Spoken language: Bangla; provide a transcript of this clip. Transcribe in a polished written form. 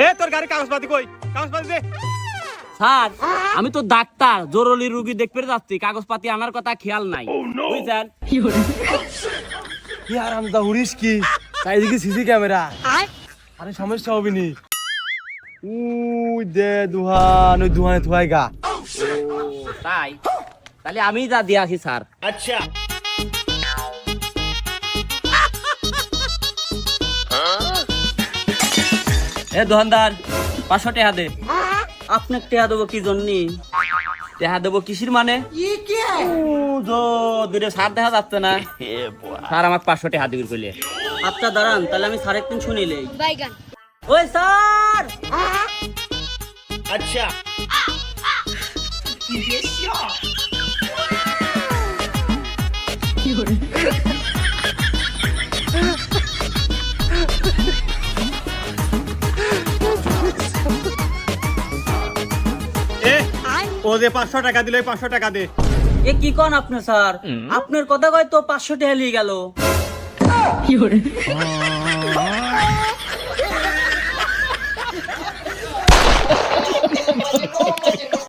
এ তোর গাড়ি কাগজপাতি কই? কাগজপাতি দে। স্যার আমি তো ডাক্তার, জরুরি রোগী দেখতে যাচ্ছি, কাগজপাতি আনার কথা খেয়াল নাই বুঝছেন। কি আর আমি তা উড়িস কি চারিদিকে সিসি ক্যামেরা, আরে সমস্যা হবে নি। উই দে দুহান, ওই দুহানে থুয়াই গা। তাই তাহলে আমি যা দিয়ে আসি স্যার। আচ্ছা এ দোকানদার 500 টাকা দে। আপনার টাকা দেবো কি জন্য? টাকা দেবো কিসির মানে? দূরে সার দেখা যাচ্ছে না স্যার, আমাকে 500 টাকা দিবি বলে। আচ্ছা দাঁড়ান, তাহলে আমি স্যার একদিন শুনিলে। ওই স্যার, আচ্ছা এ ও যে 500 টাকা দিলে 500 টাকা দে। এ কি কোন আপনি স্যার? আপনার কথা কয় তো 500 টাকা নিয়ে গেল।